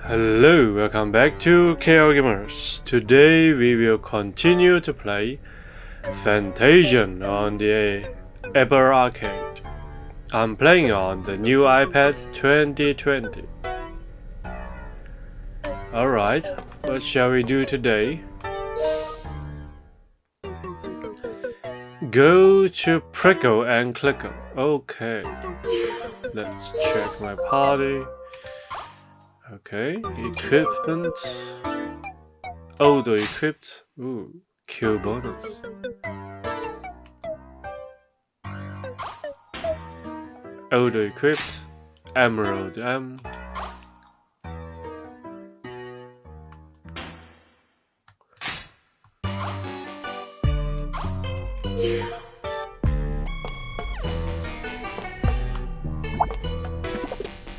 Hello, welcome back to KO Gamers. Today we will continue to play FANTASIAN on the Ampere arcade. I'm playing on the new iPad 2020. Alright, what shall we do today? Go to Prickle and Clickle. Okay, let's check my party. Okay, equipment. Auto equipped. Ooh, kill bonus. Auto equipped. Emerald M.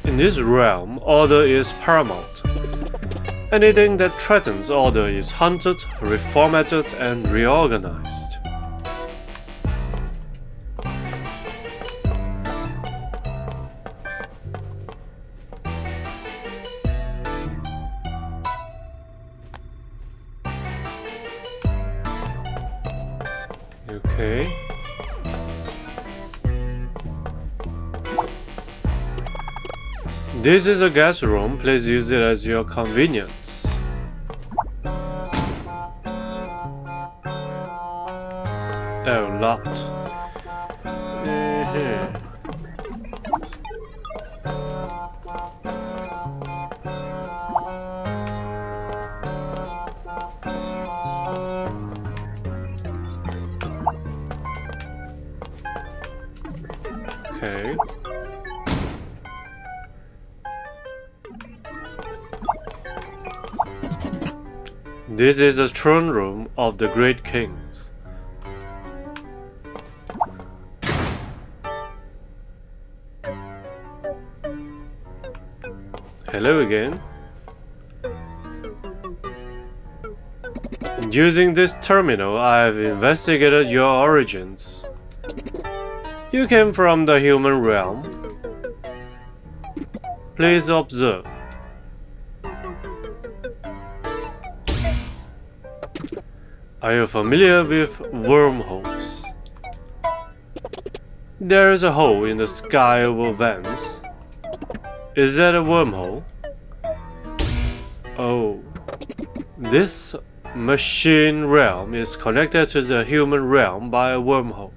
In this realm, order is paramount. Anything that threatens order is hunted, reformatted, and reorganized. Okay. This is a guest room, please use it as your convenience. Oh, locked. Okay. This is the throne room of the great kings. Hello again. Using this terminal, I have investigated your origins. You came from the human realm. Please observe. Are you familiar with wormholes? There is a hole in the sky over Ventus. Is that a wormhole? Oh, this machine realm is connected to the human realm by a wormhole.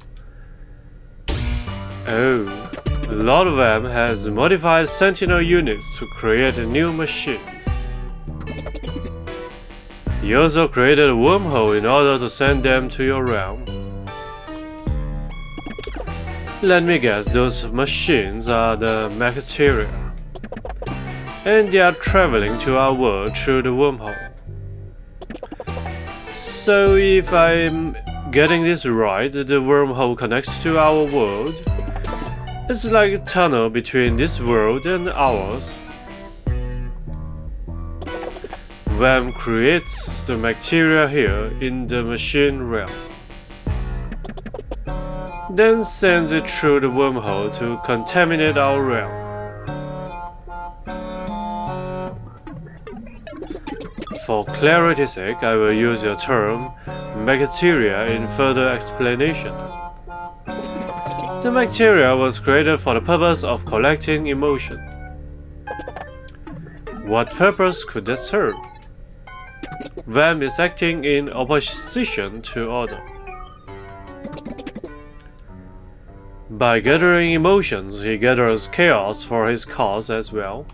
Oh, a lot of them has modified Sentinel units to create new machines. He also created a wormhole in order to send them to your realm. Let me guess, those machines are the Bacteria, and they are traveling to our world through the wormhole. So if I'm getting this right, the wormhole connects to our world. It's like a tunnel between this world and ours. VAM creates the bacteria here in the machine realm, then sends it through the wormhole to contaminate our realm. For clarity's sake, I will use your term bacteria in further explanation. The bacteria was created for the purpose of collecting emotion. What purpose could that serve? VAM is acting in opposition to order. By gathering emotions, he gathers chaos for his cause as well.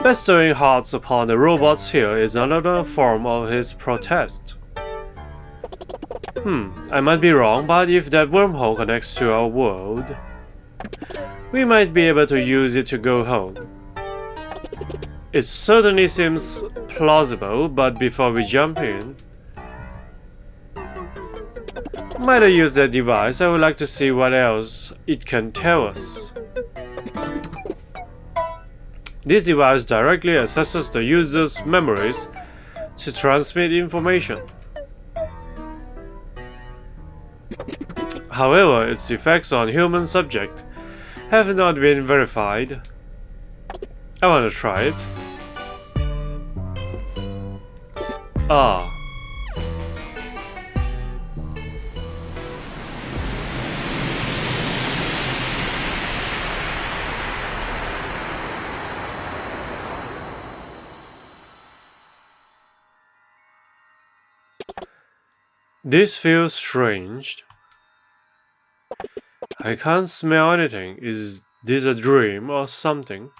Bestowing hearts upon the robots here is another form of his protest. I might be wrong, but if that wormhole connects to our world, we might be able to use it to go home. It certainly seems plausible, but before we jump in, might I use that device? I would like to see what else it can tell us. This device directly accesses the user's memories to transmit information. However, its effects on human subject have not been verified. I want to try it. Ah. This feels strange. I can't smell anything. Is this a dream or something?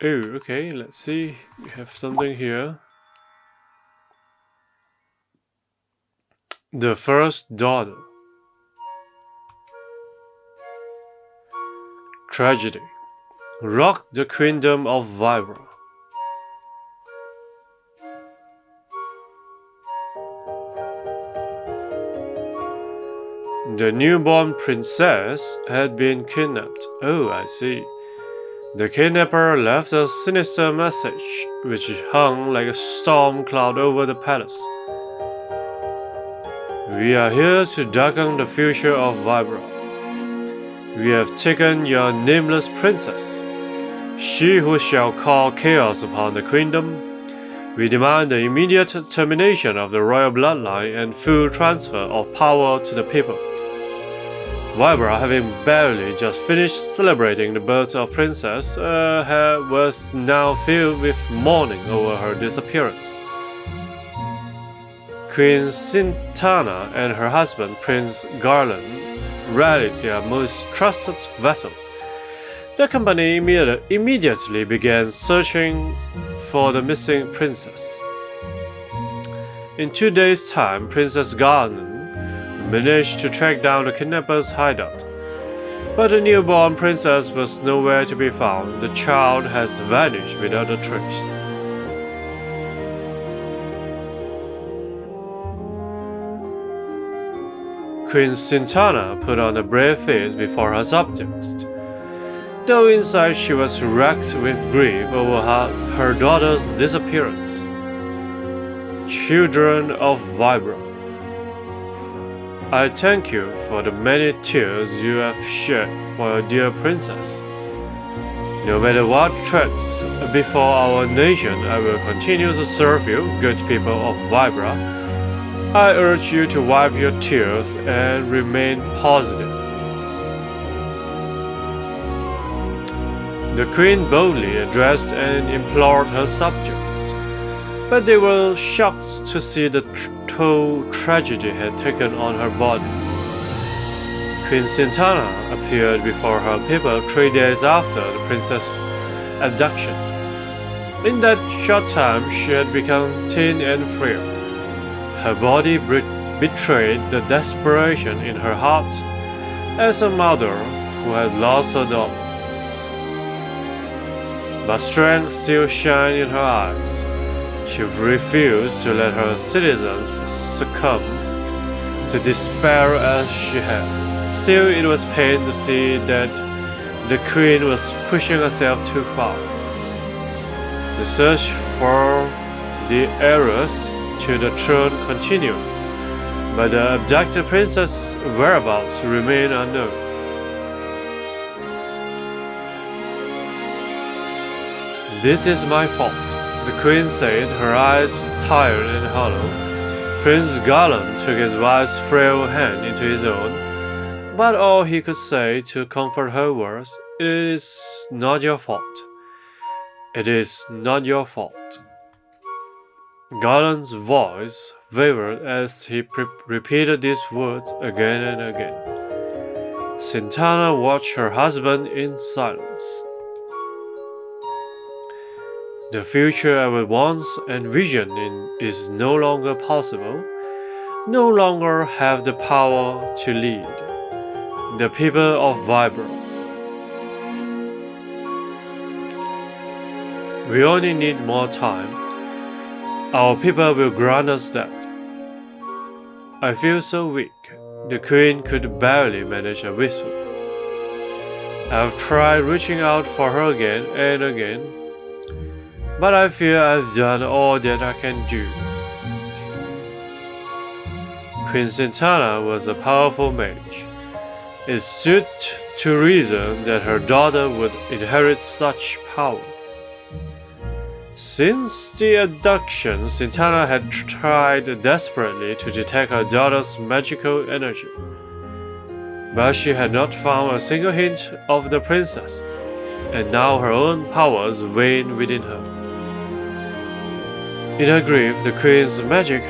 Oh, okay, let's see. We have something here. The first daughter. Tragedy. Rocked the kingdom of Vibra. The newborn princess had been kidnapped. Oh, I see. The kidnapper left a sinister message, which hung like a storm cloud over the palace. We are here to darken the future of Vibra. We have taken your nameless princess, she who shall call chaos upon the kingdom. We demand the immediate termination of the royal bloodline and full transfer of power to the people. Vibra, having barely just finished celebrating the birth of Princess, was now filled with mourning over her disappearance. Queen Sintana and her husband, Prince Garland, rallied their most trusted vassals. The company immediately began searching for the missing princess. In 2 days' time, Princess Garland managed to track down the kidnapper's hideout. But the newborn princess was nowhere to be found. The child has vanished without a trace. Queen Sintana put on a brave face before her subjects, though inside she was racked with grief over her daughter's disappearance. Children of Vibra, I thank you for the many tears you have shed for your dear princess. No matter what threats before our nation, I will continue to serve you, good people of Vibra. I urge you to wipe your tears and remain positive. The queen boldly addressed and implored her subjects, but they were shocked to see the toll tragedy had taken on her body. Queen Sintana appeared before her people 3 days after the princess' abduction. In that short time, she had become thin and frail. Her body betrayed the desperation in her heart as a mother who had lost her daughter. But strength still shined in her eyes. She refused to let her citizens succumb to despair as she had. Still, it was pain to see that the queen was pushing herself too far. The search for the heiress to the throne continued, but the abducted princess' whereabouts remained unknown. This is my fault, the queen said, her eyes tired and hollow. Prince Garland took his wife's frail hand into his own, but all he could say to comfort her was, "It is not your fault. It is not your fault." Garland's voice wavered as he repeated these words again and again. Sintana watched her husband in silence. The future I would once envisioned is no longer possible, no longer have the power to lead. The people of Vibra. We only need more time. Our people will grant us that. I feel so weak. The queen could barely manage a whisper. I've tried reaching out for her again and again, but I feel I've done all that I can do. Queen Sintana was a powerful mage. It stood to reason that her daughter would inherit such power. Since the abduction, Sintana had tried desperately to detect her daughter's magical energy, but she had not found a single hint of the princess, and now her own powers waned within her. In her grief, the queen's magic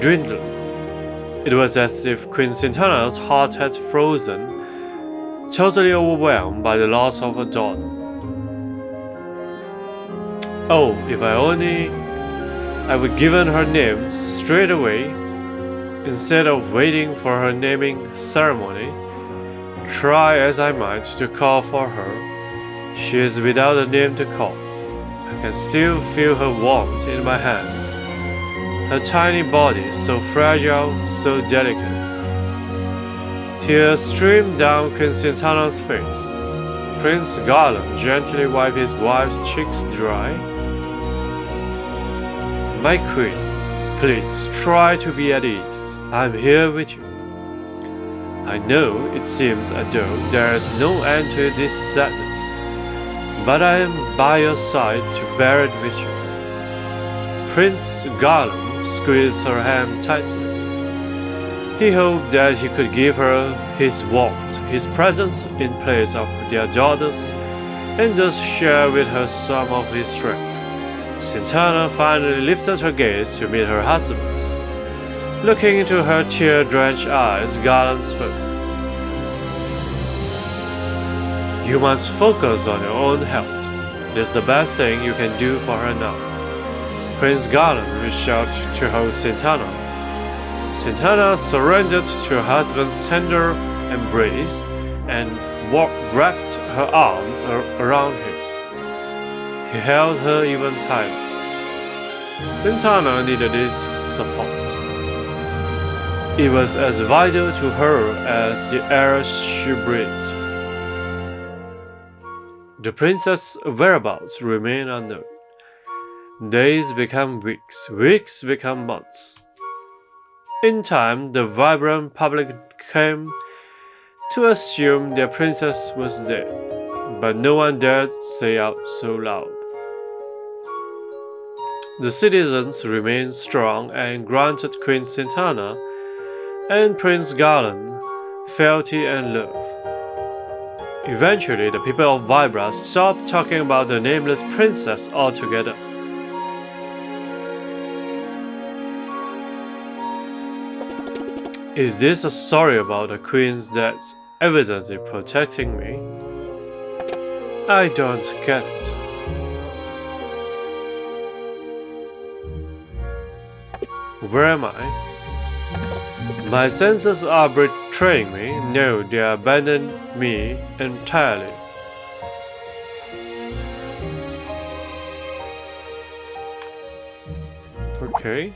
dwindled. It was as if Queen Sintana's heart had frozen, totally overwhelmed by the loss of her daughter. Oh, if I would given her name straight away, instead of waiting for her naming ceremony. Try as I might to call for her, she is without a name to call. I can still feel her warmth in my hands. Her tiny body, so fragile, so delicate. Tears streamed down Queen Sintana's face. Prince Garland gently wiped his wife's cheeks dry. My queen, please try to be at ease. I'm here with you. I know it seems as though there is no end to this sadness, but I am by your side to bear it with you. Prince Garland squeezed her hand tightly. He hoped that he could give her his warmth, his presence in place of their daughters, and thus share with her some of his strength. Sintana finally lifted her gaze to meet her husband's. Looking into her tear-drenched eyes, Garland spoke. You must focus on your own health. It's the best thing you can do for her now. Prince Garland reached out to hold Sintana. Sintana surrendered to her husband's tender embrace and wrapped her arms around him. He held her even tighter. Sintana needed his support. It was as vital to her as the air she breathed. The princess' whereabouts remained unknown. Days became weeks, weeks became months. In time, the vibrant public came to assume their princess was dead, but no one dared say out so loud. The citizens remained strong and granted Queen Sintana and Prince Garland fealty and love. Eventually, the people of Vibra stopped talking about the nameless princess altogether. Is this a story about a queen's that's evidently protecting me? I don't get it. Where am I? My senses are betraying me. No, they abandoned me entirely. Okay.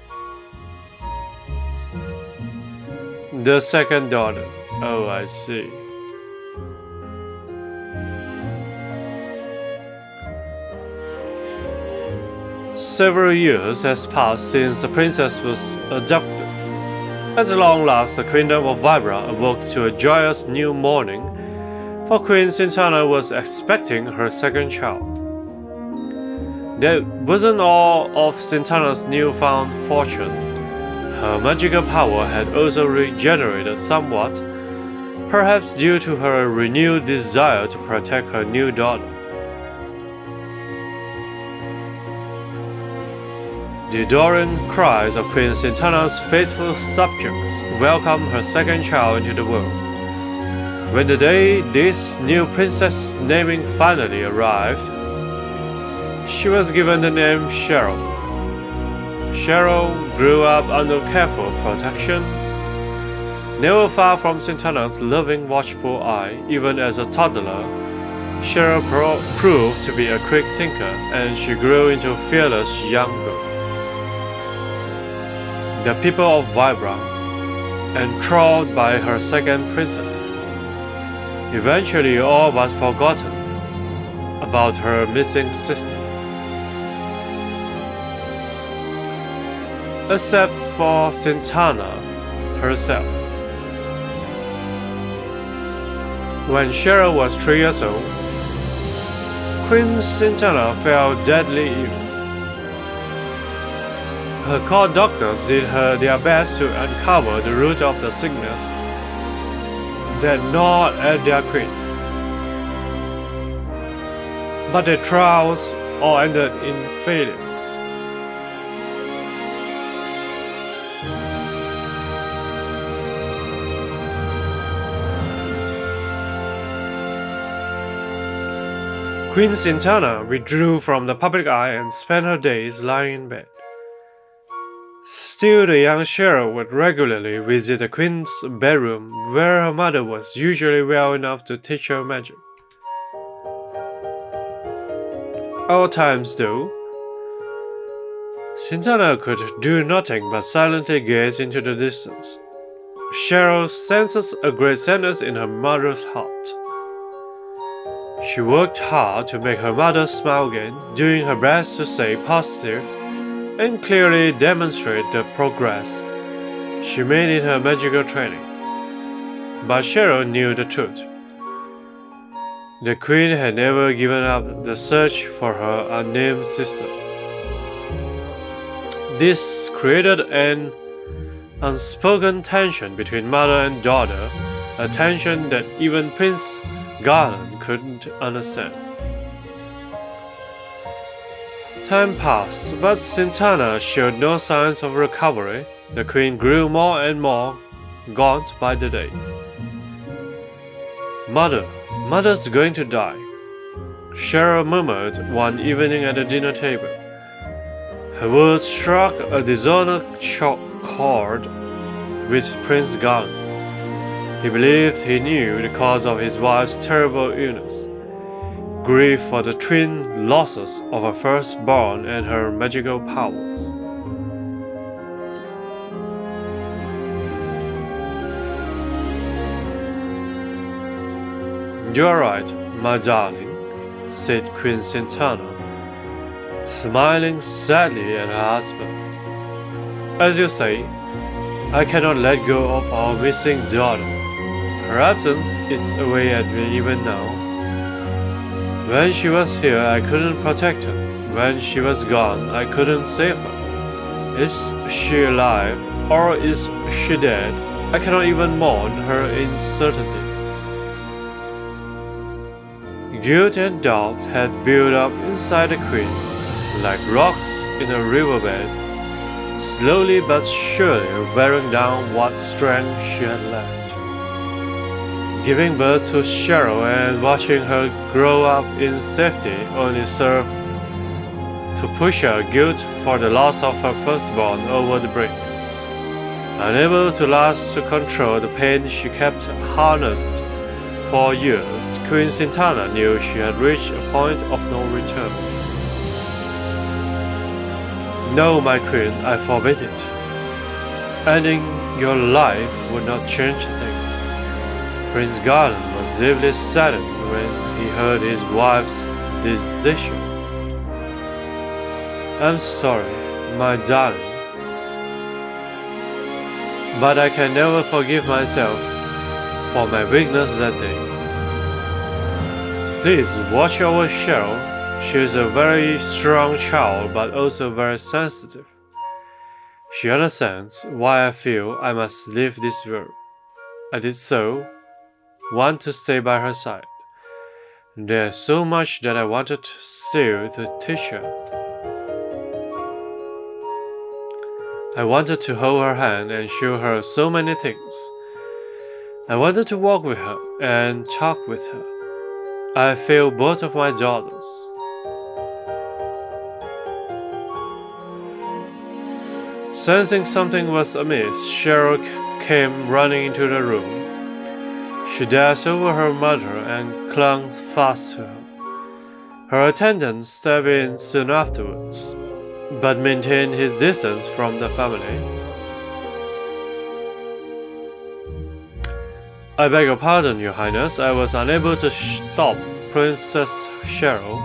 The second daughter. Oh, I see. Several years has passed since the princess was adopted. At long last, the kingdom of Vibra awoke to a joyous new morning, for Queen Sintana was expecting her second child. That wasn't all of Sintana's newfound fortune. Her magical power had also regenerated somewhat, perhaps due to her renewed desire to protect her new daughter. The adoring cries of Queen Sintana's faithful subjects welcomed her second child into the world. When the day this new princess naming finally arrived, she was given the name Cheryl. Cheryl grew up under careful protection, never far from Sintana's loving, watchful eye. Even as a toddler, Cheryl proved to be a quick thinker, and she grew into a fearless young girl. The people of Vibra, enthralled by her second princess, eventually all but forgotten about her missing sister. Except for Sintana herself. When Cheryl was 3 years old, Queen Sintana fell deadly ill. Her court doctors did their best to uncover the root of the sickness that gnawed at their queen. But their trials all ended in failure. Queen Sintana withdrew from the public eye and spent her days lying in bed. Still, the young Cheryl would regularly visit the queen's bedroom, where her mother was usually well enough to teach her magic. At times, though, Sintana could do nothing but silently gaze into the distance. Cheryl senses a great sadness in her mother's heart. She worked hard to make her mother smile again, doing her best to stay positive and clearly demonstrate the progress she made in her magical training. But Cheryl knew the truth. The queen had never given up the search for her unnamed sister. This created an unspoken tension between mother and daughter, a tension that even Prince Garland couldn't understand. Time passed, but Sintana showed no signs of recovery. The queen grew more and more gaunt by the day. Mother's going to die, Cheryl murmured one evening at the dinner table. Her words struck a dishonored chord with Prince Garland. He believed he knew the cause of his wife's terrible illness, grief for the twin losses of her firstborn and her magical powers. "You are right, my darling," said Queen Sintana, smiling sadly at her husband. "As you say, I cannot let go of our missing daughter. Her absence eats away at me even now. When she was here, I couldn't protect her. When she was gone, I couldn't save her. Is she alive, or is she dead? I cannot even mourn her uncertainty." Guilt and doubt had built up inside the queen, like rocks in a riverbed, slowly but surely wearing down what strength she had left. Giving birth to Cheryl and watching her grow up in safety only served to push her guilt for the loss of her firstborn over the brink. Unable to last to control the pain she kept harnessed for years, Queen Sintana knew she had reached a point of no return. "No, my queen, I forbid it. Ending your life would not change a thing." Prince Garland was deeply saddened when he heard his wife's decision. "I'm sorry, my darling, but I can never forgive myself for my weakness that day. Please watch over Cheryl. She is a very strong child, but also very sensitive. She understands why I feel I must leave this world. I did so want to stay by her side. There's so much that I wanted still to teach her. I wanted to hold her hand and show her so many things. I wanted to walk with her and talk with her. I failed both of my daughters." Sensing something was amiss, Cheryl came running into the room. She dashed over her mother and clung fast to her. Her attendant stepped in soon afterwards, but maintained his distance from the family. "I beg your pardon, Your Highness. I was unable to stop Princess Cheryl."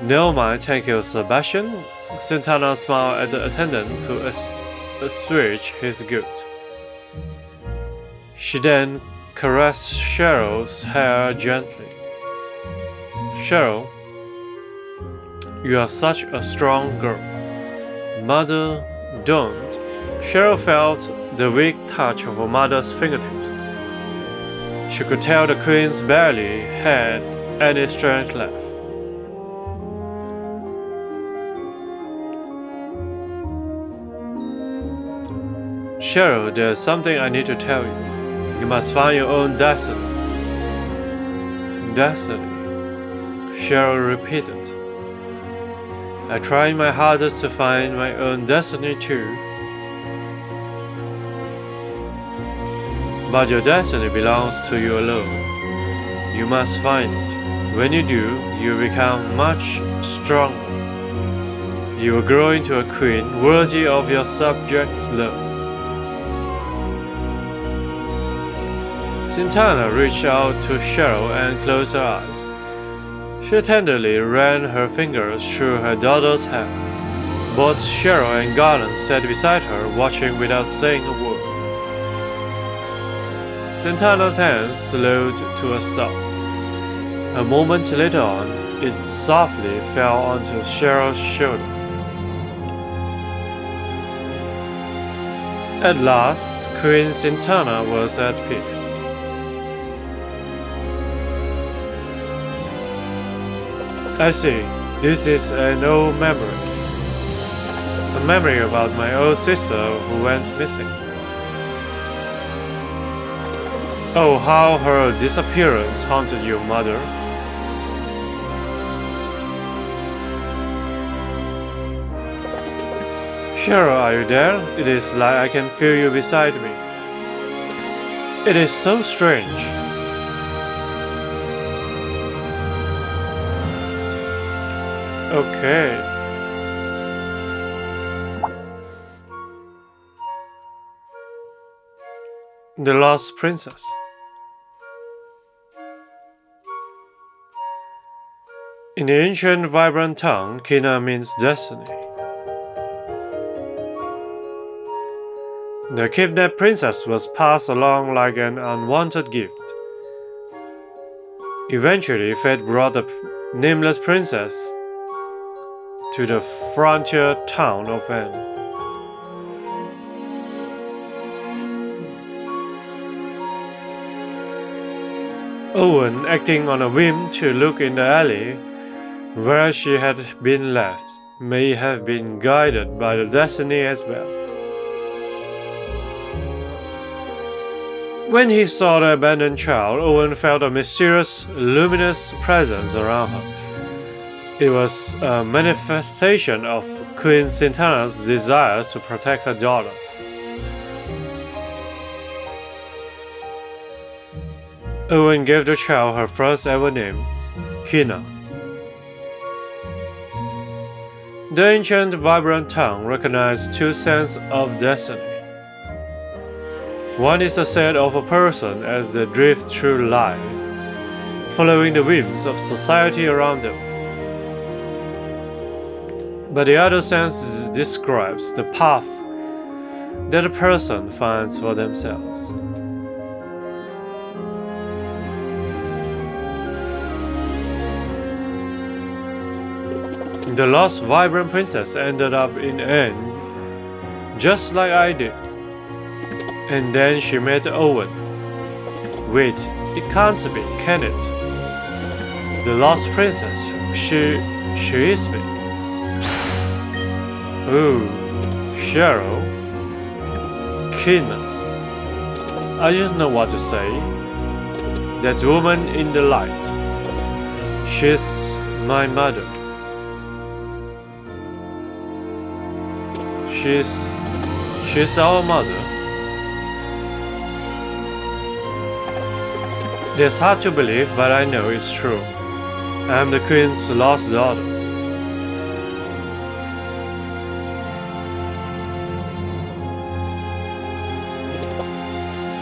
"No mind, thank you, Sebastian." Sintana smiled at the attendant to assuage his guilt. She then caressed Cheryl's hair gently. "Cheryl, you are such a strong girl. mother don't. Cheryl felt the weak touch of her mother's fingertips. She could tell the queens barely had any strength left. Cheryl, there's something I need to tell you. You must find your own destiny. Destiny, Cheryl repeated. I tried my hardest to find my own destiny too. But your destiny belongs to you alone. You must find it. When you do, you become much stronger. You will grow into a queen worthy of your subjects' love. Santana reached out to Cheryl and closed her eyes. She tenderly ran her fingers through her daughter's hair. Both Cheryl and Garland sat beside her, watching without saying a word. Santana's hands slowed to a stop. A moment later on, it softly fell onto Cheryl's shoulder. At last, Queen Santana was at peace. I see, this is an old memory. A memory about my old sister who went missing. Oh, how her disappearance haunted you, mother. Cheryl, are you there? It is like I can feel you beside me. It is so strange. Okay. The Lost Princess. In the ancient vibrant tongue, Kina means destiny. The kidnapped princess was passed along like an unwanted gift. Eventually, fate brought the nameless princess to the frontier town of N. Owen, acting on a whim to look in the alley where she had been left, may have been guided by the destiny as well. When he saw the abandoned child, Owen felt a mysterious, luminous presence around her. It was a manifestation of Queen Santana's desires to protect her daughter. Owen gave the child her first ever name, Kina. The ancient vibrant tongue recognized two senses of destiny. One is the set of a person as they drift through life, following the whims of society around them. But the other sense describes the path that a person finds for themselves. The lost vibrant princess ended up in N, just like I did. And then she met Owen. Wait, it can't be, can it? The lost princess, she is me. Ooh, Cheryl, Kina. I just know what to say. That woman in the light. She's my mother. She's our mother. It's hard to believe, but I know it's true. I'm the queen's lost daughter.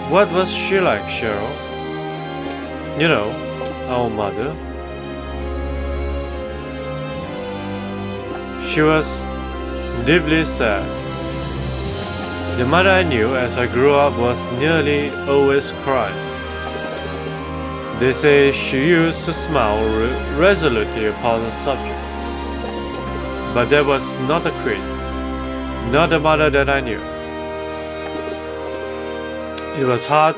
What was she like, Cheryl? You know, our mother. She was deeply sad. The mother I knew as I grew up was nearly always crying. They say she used to smile resolutely upon her subjects. But that was not a queen. Not the mother that I knew. It was hard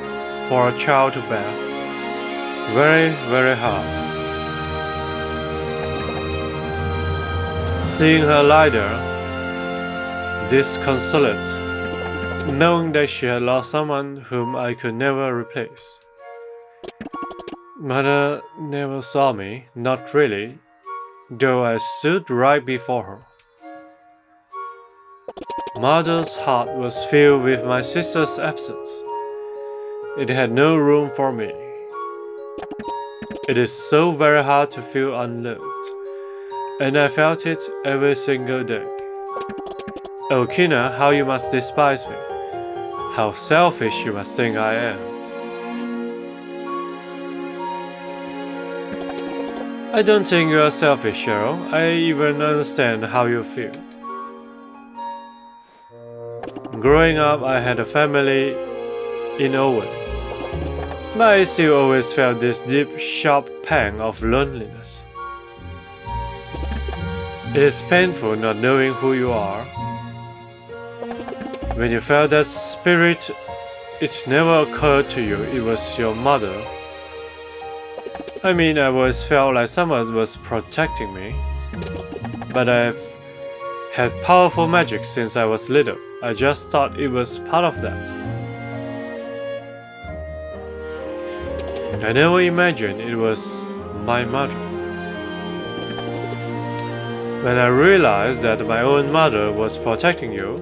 for a child to bear. Very, very hard. Seeing her lie there, disconsolate, knowing that she had lost someone whom I could never replace. Mother never saw me, not really, though I stood right before her. Mother's heart was filled with my sister's absence. It had no room for me. It is so very hard to feel unloved, and I felt it every single day. Oh Kina, how you must despise me. How selfish you must think I am. I don't think you are selfish, Cheryl. I even understand how you feel. Growing up, I had a family in Owen, but I still always felt this deep, sharp pang of loneliness. It is painful not knowing who you are. When you felt that spirit, it never occurred to you it was your mother. I mean, I always felt like someone was protecting me, but I've had powerful magic since I was little. I just thought it was part of that. I never imagined it was my mother. When I realized that my own mother was protecting you,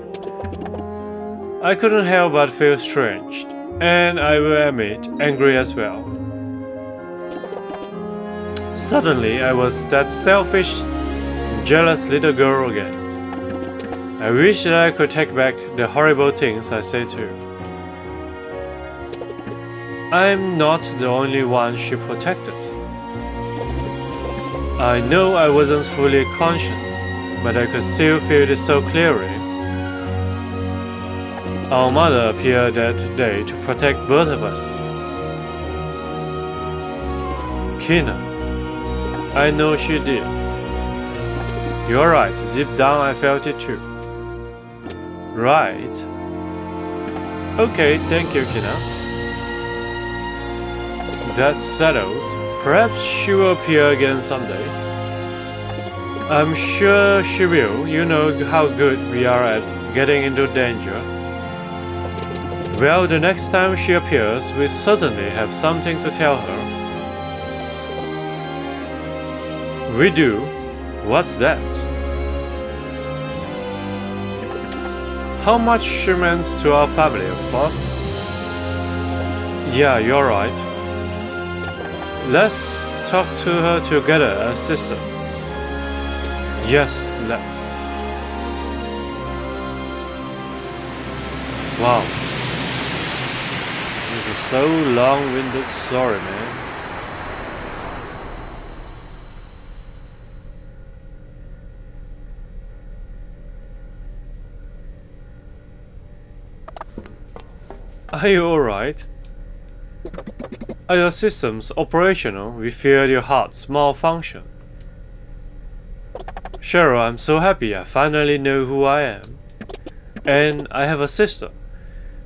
I couldn't help but feel strange, and I will admit, angry as well. Suddenly, I was that selfish, jealous little girl again. I wish that I could take back the horrible things I say to you. I'm not the only one she protected. I know I wasn't fully conscious, but I could still feel it so clearly. Our mother appeared that day to protect both of us. Kina, I know she did. You're right, deep down I felt it too. Right. Okay, thank you, Kina. That settles. Perhaps she will appear again someday. I'm sure she will. You know how good we are at getting into danger. Well, the next time she appears, we certainly have something to tell her. We do? What's that? How much she means to our family, of course. Yeah, you're right. Let's talk to her together as sisters. Yes, let's. Wow. This is so long-winded story, man. Are you alright? Are your systems operational? We feared your heart's malfunction. Cheryl, I'm so happy I finally know who I am. And I have a sister.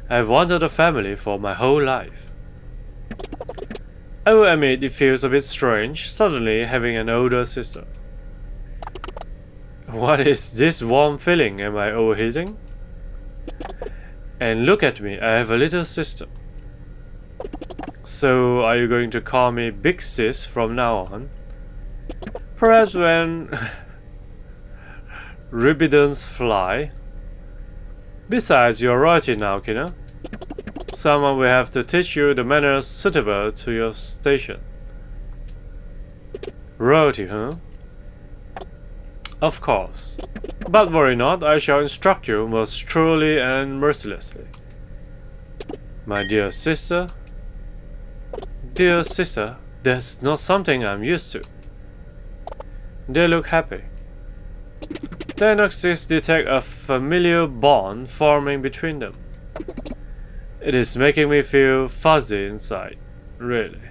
I've wanted a family for my whole life. I will admit it feels a bit strange suddenly having an older sister. What is this warm feeling? Am I overheating? And look at me, I have a little sister. So, are you going to call me Big Sis from now on? Perhaps when ribbons fly. Besides, you're royalty now, Kina. Someone will have to teach you the manners suitable to your station. Royalty, huh? Of course. But worry not, I shall instruct you most truly and mercilessly. My dear sister. Dear sister, that's not something I'm used to. They look happy. Diagnostics detect a familiar bond forming between them. It is making me feel fuzzy inside, really.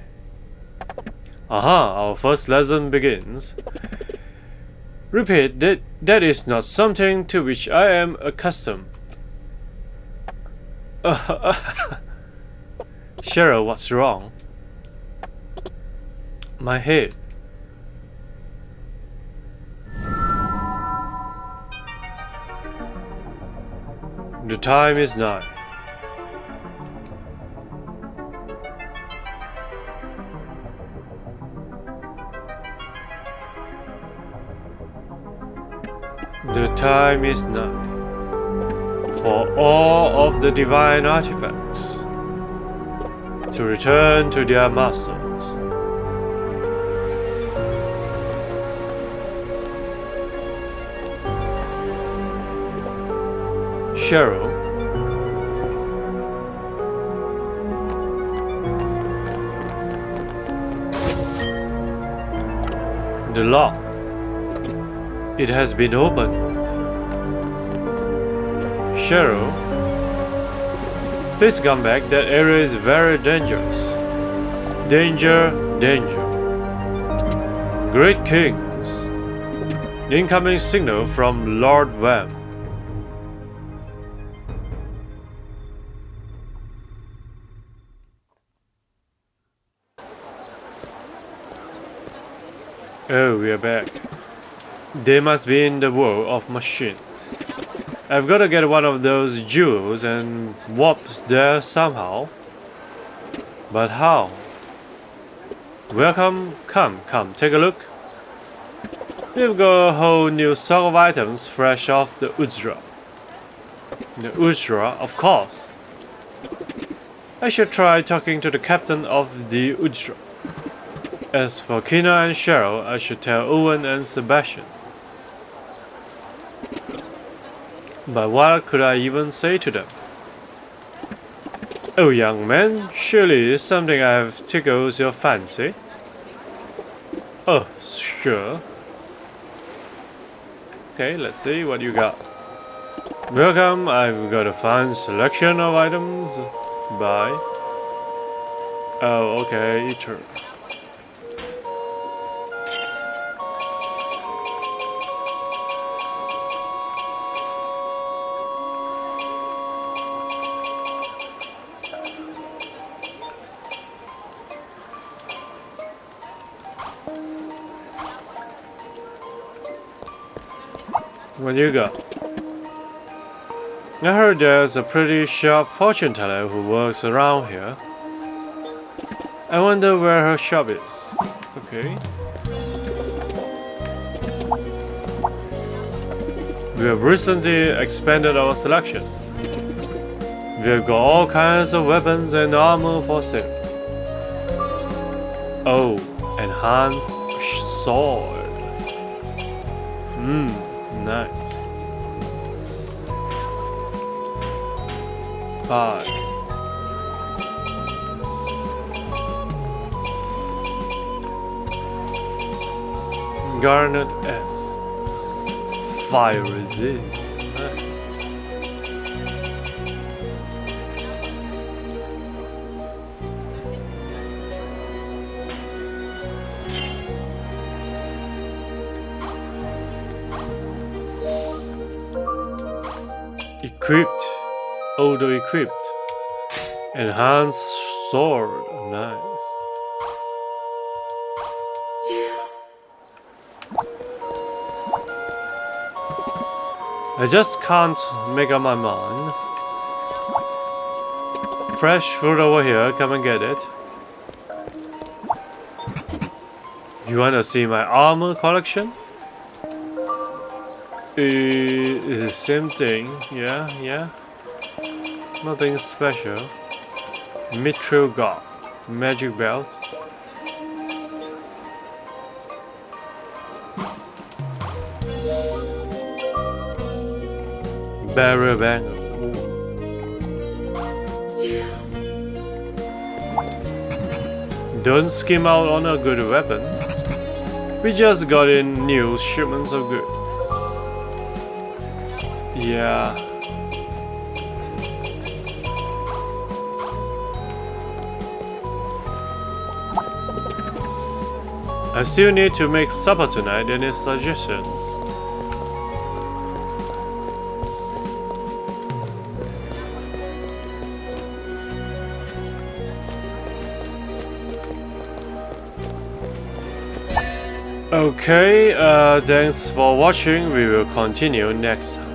Aha, our first lesson begins. Repeat, that is not something to which I am accustomed. Cheryl, what's wrong? My head. The time is 9. The time is 9 for all of the divine artifacts to return to their masters. Cheryl, the lock. It has been opened. Cheryl, please come back. That area is very dangerous. Danger, danger. Great Kings. Incoming signal from Lord Vam. Oh, we are back. They must be in the world of machines. I've got to get one of those jewels and warp there somehow. But how? Welcome, come, take a look. We've got a whole new stock of items fresh off the Ujra. The Ujra, of course. I should try talking to the captain of the Ujra. As for Kina and Cheryl, I should tell Owen and Sebastian. But what could I even say to them? Oh, young man, surely something I have tickles your fancy? Oh, sure. Okay, let's see what you got. Welcome, I've got a fine selection of items. Bye. Oh, okay, eater. What you got? I heard there's a pretty sharp fortune teller who works around here. I wonder where her shop is. Okay. We have recently expanded our selection. We've got all kinds of weapons and armor for sale. Oh, enhanced sword. Nice. 5. Garnet S. Fire resist. Nice. Equipped, auto-equipped, enhanced sword, nice. I just can't make up my mind. Fresh fruit over here, come and get it. You wanna see my armor collection? It's the same thing, yeah. Nothing special. Mithril guard, magic belt. Barrel banger. Don't skim out on a good weapon. We just got in new shipments of goods. Yeah. I still need to make supper tonight. Any suggestions? Okay, thanks for watching. We will continue next time.